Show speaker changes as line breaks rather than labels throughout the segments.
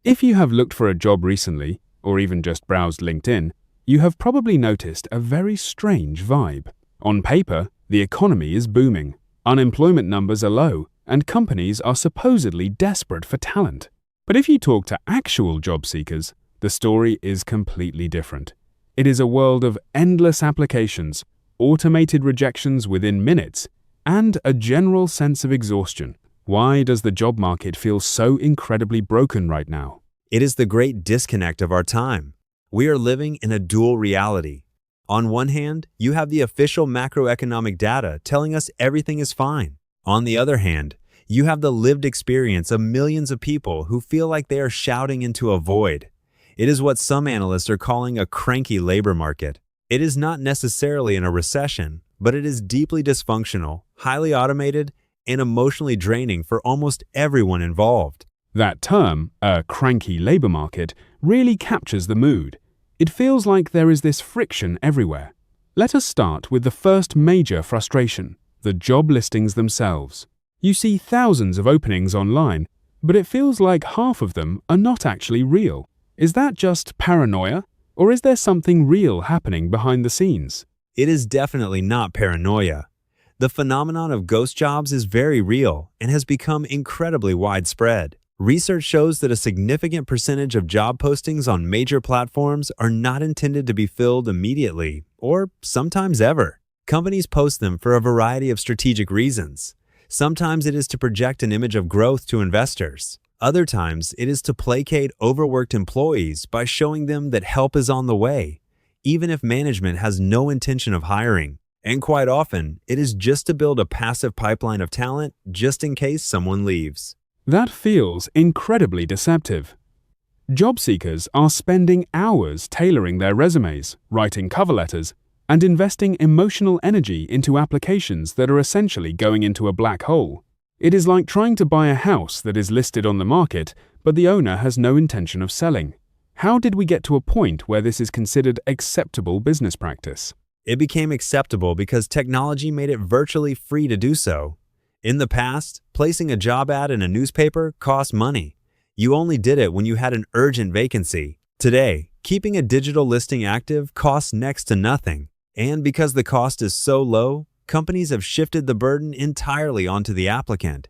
If you have looked for a job recently, or even just browsed LinkedIn, you have probably noticed a very strange vibe. On paper, the economy is booming, unemployment numbers are low, and companies are supposedly desperate for talent. But if you talk to actual job seekers, the story is completely different. It is a world of endless applications, automated rejections within minutes, and a general sense of exhaustion. Why does the job market feel so incredibly broken right now?
It is the great disconnect of our time. We are living in a dual reality. On one hand, you have the official macroeconomic data telling us everything is fine. On the other hand, you have the lived experience of millions of people who feel like they are shouting into a void. It is what some analysts are calling a cranky labor market. It is not necessarily in a recession, but it is deeply dysfunctional, highly automated, and emotionally draining for almost everyone involved.
That term, a cranky labor market, really captures the mood. It feels like there is this friction everywhere. Let us start with the first major frustration, the job listings themselves. You see thousands of openings online, but it feels like half of them are not actually real. Is that just paranoia, or is there something real happening behind the scenes?
It is definitely not paranoia. The phenomenon of ghost jobs is very real and has become incredibly widespread. Research shows that a significant percentage of job postings on major platforms are not intended to be filled immediately or sometimes ever. Companies post them for a variety of strategic reasons. Sometimes it is to project an image of growth to investors. Other times it is to placate overworked employees by showing them that help is on the way, even if management has no intention of hiring. And quite often, it is just to build a passive pipeline of talent just in case someone leaves.
That feels incredibly deceptive. Job seekers are spending hours tailoring their resumes, writing cover letters, and investing emotional energy into applications that are essentially going into a black hole. It is like trying to buy a house that is listed on the market, but the owner has no intention of selling. How did we get to a point where this is considered acceptable business practice?
It became acceptable because technology made it virtually free to do so. In the past, placing a job ad in a newspaper cost money. You only did it when you had an urgent vacancy. Today, keeping a digital listing active costs next to nothing. And because the cost is so low, companies have shifted the burden entirely onto the applicant.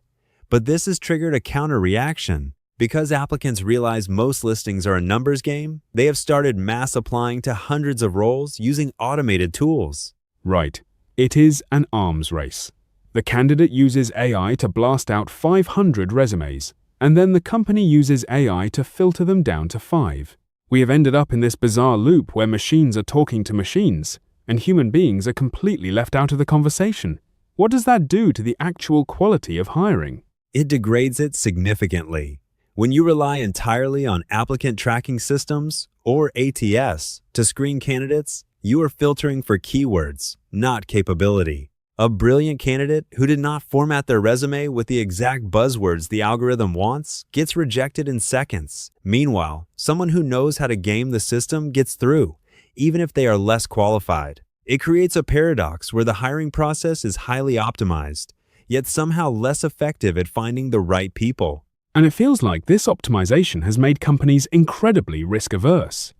But this has triggered a counter-reaction. Because applicants realize most listings are a numbers game, they have started mass applying to hundreds of roles using automated tools.
Right. It is an arms race. The candidate uses AI to blast out 500 resumes, and then the company uses AI to filter them down to 5. We have ended up in this bizarre loop where machines are talking to machines, and human beings are completely left out of the conversation. What does that do to the actual quality of hiring?
It degrades it significantly. When you rely entirely on applicant tracking systems, or ATS, to screen candidates, you are filtering for keywords, not capability. A brilliant candidate who did not format their resume with the exact buzzwords the algorithm wants gets rejected in seconds. Meanwhile, someone who knows how to game the system gets through, even if they are less qualified. It creates a paradox where the hiring process is highly optimized, yet somehow less effective at finding the right people.
And it feels like this optimization has made companies incredibly risk-averse.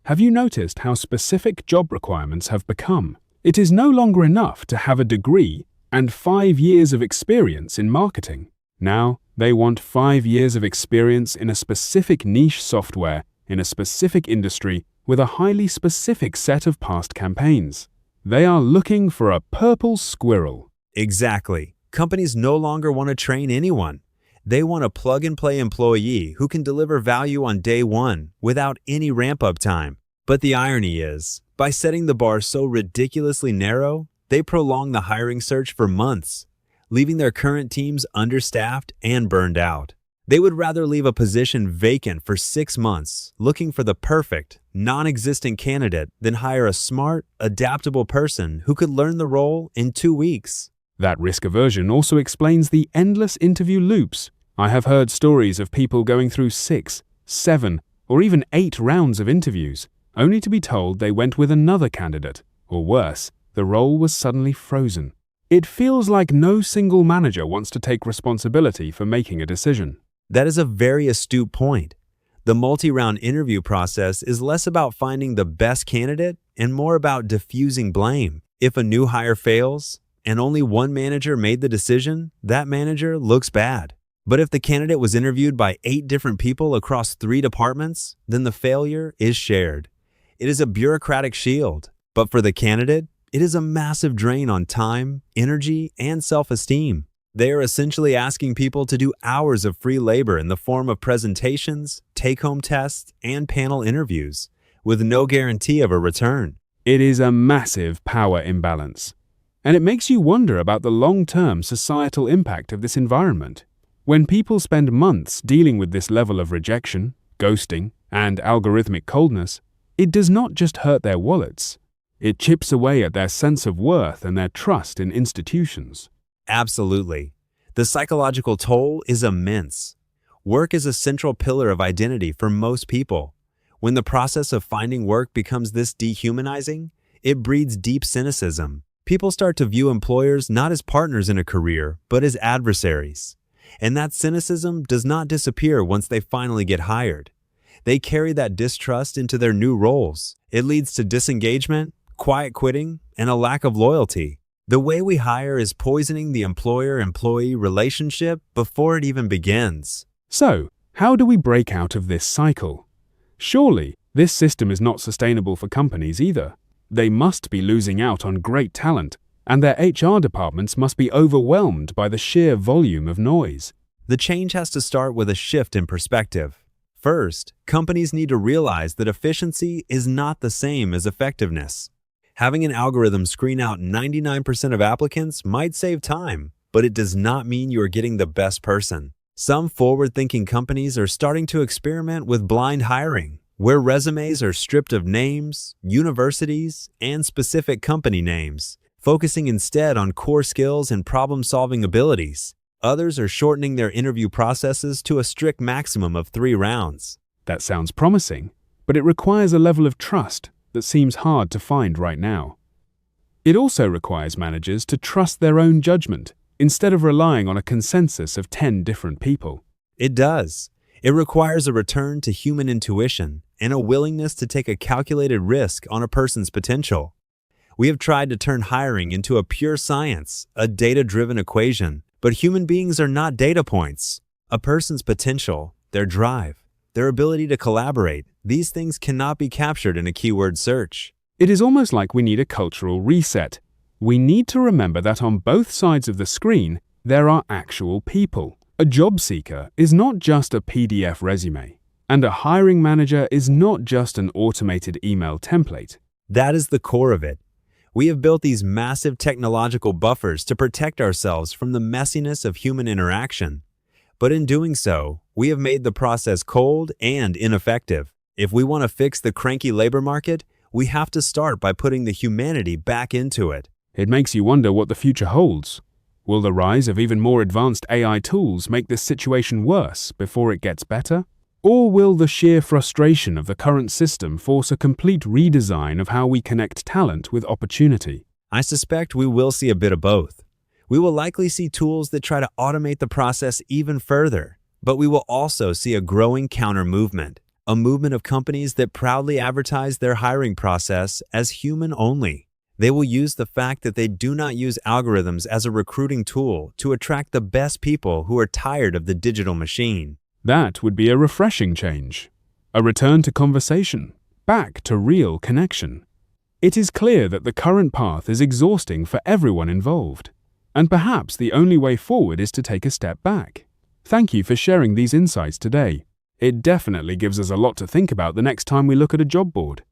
Have you noticed how specific job requirements have become? It is no longer enough to have a degree and 5 years of experience in marketing. Now, they want 5 years of experience in a specific niche software, in a specific industry, with a highly specific set of past campaigns. They are looking for a purple squirrel.
Exactly. Companies no longer want to train anyone. They want a plug-and-play employee who can deliver value on day one without any ramp-up time. But the irony is, by setting the bar so ridiculously narrow, they prolong the hiring search for months, leaving their current teams understaffed and burned out. They would rather leave a position vacant for 6 months, looking for the perfect, non-existent candidate than hire a smart, adaptable person who could learn the role in 2 weeks.
That risk aversion also explains the endless interview loops. I have heard stories of people going through 6, 7, or even 8 rounds of interviews, only to be told they went with another candidate, or worse, the role was suddenly frozen. It feels like no single manager wants to take responsibility for making a decision.
That is a very astute point. The multi-round interview process is less about finding the best candidate and more about diffusing blame. If a new hire fails and only one manager made the decision, that manager looks bad. But if the candidate was interviewed by 8 different people across 3 departments, then the failure is shared. It is a bureaucratic shield, but for the candidate, it is a massive drain on time, energy, and self-esteem. They are essentially asking people to do hours of free labor in the form of presentations, take-home tests, and panel interviews, with no guarantee of a return.
It is a massive power imbalance. And it makes you wonder about the long-term societal impact of this environment. When people spend months dealing with this level of rejection, ghosting, and algorithmic coldness, it does not just hurt their wallets. It chips away at their sense of worth and their trust in institutions.
Absolutely. The psychological toll is immense. Work is a central pillar of identity for most people. When the process of finding work becomes this dehumanizing, it breeds deep cynicism. People start to view employers not as partners in a career, but as adversaries. And that cynicism does not disappear once they finally get hired. They carry that distrust into their new roles. It leads to disengagement, quiet quitting, and a lack of loyalty. The way we hire is poisoning the employer-employee relationship before it even begins.
So, how do we break out of this cycle? Surely, this system is not sustainable for companies either. They must be losing out on great talent, and their HR departments must be overwhelmed by the sheer volume of noise.
The change has to start with a shift in perspective. First, companies need to realize that efficiency is not the same as effectiveness. Having an algorithm screen out 99% of applicants might save time, but it does not mean you are getting the best person. Some forward-thinking companies are starting to experiment with blind hiring, where resumes are stripped of names, universities, and specific company names, focusing instead on core skills and problem-solving abilities. Others are shortening their interview processes to a strict maximum of 3 rounds.
That sounds promising, but it requires a level of trust that seems hard to find right now. It also requires managers to trust their own judgment instead of relying on a consensus of 10 different people.
It does. It requires a return to human intuition and a willingness to take a calculated risk on a person's potential. We have tried to turn hiring into a pure science, a data-driven equation, but human beings are not data points. A person's potential, their drive, their ability to collaborate, these things cannot be captured in a keyword search.
It is almost like we need a cultural reset. We need to remember that on both sides of the screen, there are actual people. A job seeker is not just a PDF resume, and a hiring manager is not just an automated email template.
That is the core of it. We have built these massive technological buffers to protect ourselves from the messiness of human interaction. But in doing so, we have made the process cold and ineffective. If we want to fix the cranky labor market, we have to start by putting the humanity back into it.
It makes you wonder what the future holds. Will the rise of even more advanced AI tools make this situation worse before it gets better? Or will the sheer frustration of the current system force a complete redesign of how we connect talent with opportunity?
I suspect we will see a bit of both. We will likely see tools that try to automate the process even further, but we will also see a growing counter-movement, a movement of companies that proudly advertise their hiring process as human only. They will use the fact that they do not use algorithms as a recruiting tool to attract the best people who are tired of the digital machine.
That would be a refreshing change. A return to conversation, back to real connection. It is clear that the current path is exhausting for everyone involved, and perhaps the only way forward is to take a step back. Thank you for sharing these insights today. It definitely gives us a lot to think about the next time we look at a job board.